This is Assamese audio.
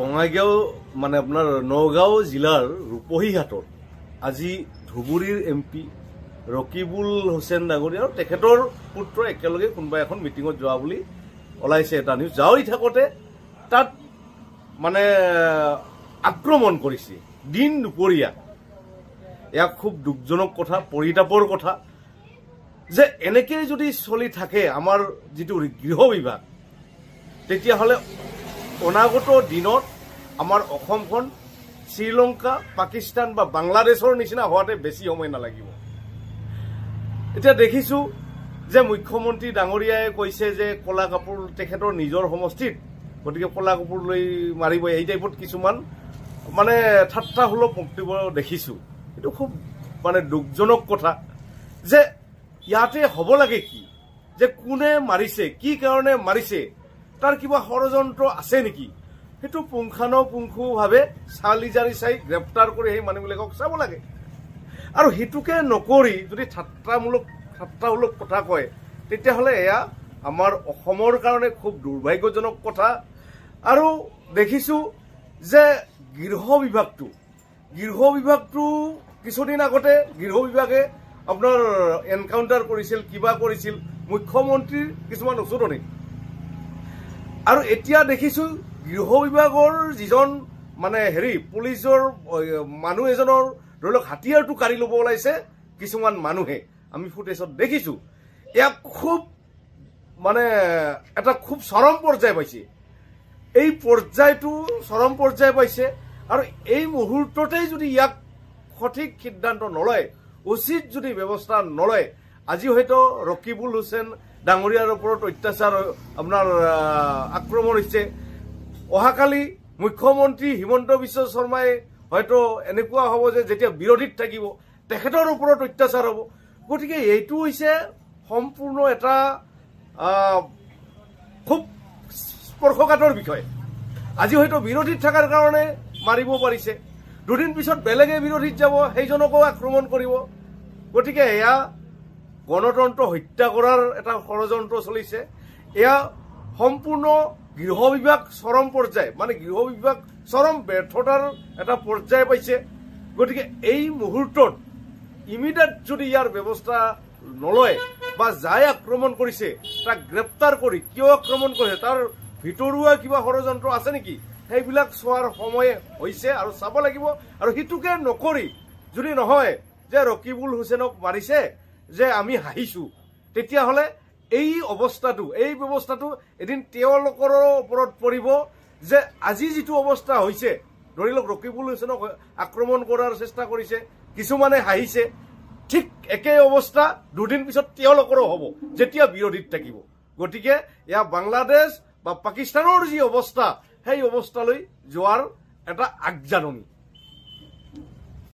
বঙাইগাঁও মানে আপোনাৰ নগাঁও জিলাৰ ৰূপহীহাটত আজি ধুবুৰীৰ MP ৰকিবুল হুছেইন ডাঙৰীয়া আৰু তেখেতৰ পুত্ৰ একেলগে কোনোবা এখন মিটিঙত যোৱা বুলি ওলাইছে এটা নিউজ। যাই থাকোঁতে তাত মানে আক্ৰমণ কৰিছে দিন দুপৰীয়া। ইয়াক খুব দুখজনক কথা, পৰিতাপৰ কথা যে এনেকৈ যদি চলি থাকে আমাৰ যিটো গৃহ বিভাগ, তেতিয়াহ'লে অনাগত দিনত আমাৰ অসমখন শ্ৰীলংকা, পাকিস্তান বা বাংলাদেশৰ নিচিনা হোৱাতে বেছি সময় নালাগিব। এতিয়া দেখিছোঁ যে মুখ্যমন্ত্ৰী ডাঙৰীয়াই কৈছে যে কলা কাপোৰ তেখেতৰ নিজৰ সমষ্টিত, গতিকে কলা কাপোৰ লৈ মাৰিব, এই টাইপত কিছুমান মানে ঠাট্টাসুলভ বক্তব্য দেখিছোঁ। এইটো খুব মানে দুখজনক কথা যে ইয়াতে হ'ব লাগে কি, যে কোনে মাৰিছে, কি কাৰণে মাৰিছে, তাৰ কিবা ষড়যন্ত্ৰ আছে নেকি, সেইটো পুংখানুপুংখভাৱে চালি জাৰি চাই গ্ৰেপ্তাৰ কৰি সেই মানুহবিলাকক চাব লাগে। আৰু সেইটোকে নকৰি যদি ঠাট্টাসুলভ কথা কয়, তেতিয়াহ'লে এয়া আমাৰ অসমৰ কাৰণে খুব দুৰ্ভাগ্যজনক কথা। আৰু দেখিছোঁ যে গৃহ বিভাগটো কিছুদিন আগতে গৃহ বিভাগে আপোনাৰ এনকাউণ্টাৰ কৰিছিল, কিবা কৰিছিল মুখ্যমন্ত্ৰীৰ কিছুমান উচতনি। আৰু এতিয়া দেখিছোঁ গৃহ বিভাগৰ যিজন মানে পুলিচৰ মানুহ এজনৰ ধৰি লওক হাতিয়াৰটো কাঢ়ি ল'ব ওলাইছে কিছুমান মানুহে, আমি ফুটেজত দেখিছোঁ। ইয়াক খুব মানে এটা খুব চৰম পৰ্যায় পাইছে। এই পৰ্যায়টো চৰম পৰ্যায় পাইছে আৰু এই মুহূৰ্ততেই যদি ইয়াক সঠিক সিদ্ধান্ত নলয়, উচিত যদি ব্যৱস্থা নলয়, আজি হয়তো ৰকিবুল হুছেইন ডাঙৰীয়াৰ ওপৰত অত্যাচাৰ আপোনাৰ আক্ৰমণ হৈছে। অহাকালি মুখ্যমন্ত্ৰী হিমন্ত বিশ্ব শৰ্মাই হয়তো এনেকুৱা হ'ব যে যেতিয়া বিৰোধীত থাকিব তেখেতৰ ওপৰত অত্যাচাৰ হ'ব। গতিকে এইটো হৈছে সম্পূৰ্ণ এটা খুব স্পৰ্শকাতৰ বিষয়। আজি হয়তো বিৰোধীত থকাৰ কাৰণে মাৰিব পাৰিছে, দুদিন পিছত বেলেগে বিৰোধীত যাব, সেইজনকো আক্ৰমণ কৰিব। গতিকে এয়া গণতন্ত্ৰ হত্যা কৰাৰ এটা ষড়যন্ত্ৰ চলিছে। এয়া সম্পূৰ্ণ গৃহ বিভাগ চৰম পৰ্যায়, মানে গৃহ বিভাগ চৰম ব্যৰ্থতাৰ এটা পৰ্যায় পাইছে। গতিকে এই মুহূৰ্তত ইমিডিয়েট যদি ইয়াৰ ব্যৱস্থা নলয় বা যাই আক্ৰমণ কৰিছে তাক গ্ৰেপ্তাৰ কৰি কিয় আক্ৰমণ কৰিছে, তাৰ ভিতৰুৱা কিবা ষড়যন্ত্ৰ আছে নেকি, সেইবিলাক চোৱাৰ সময় হৈছে আৰু চাব লাগিব। আৰু সেইটোকে নকৰি যদি নহয় যে ৰকিবুল হুছেইনক মাৰিছে যে আমি হাঁহিছোঁ, তেতিয়াহ'লে এই ব্যৱস্থাটো এদিন তেওঁলোকৰ ওপৰত পৰিব যে আজি যিটো অৱস্থা হৈছে, ধৰি লওক ৰকিবুল হুছেইনক আক্ৰমণ কৰাৰ চেষ্টা কৰিছে, কিছুমানে হাঁহিছে, ঠিক একে অৱস্থা দুদিন পিছত তেওঁলোকৰো হ'ব যেতিয়া বিৰোধীত থাকিব। গতিকে এয়া বাংলাদেশ বা পাকিস্তানৰ যি অৱস্থা, সেই অৱস্থালৈ যোৱাৰ এটা আগজাননী।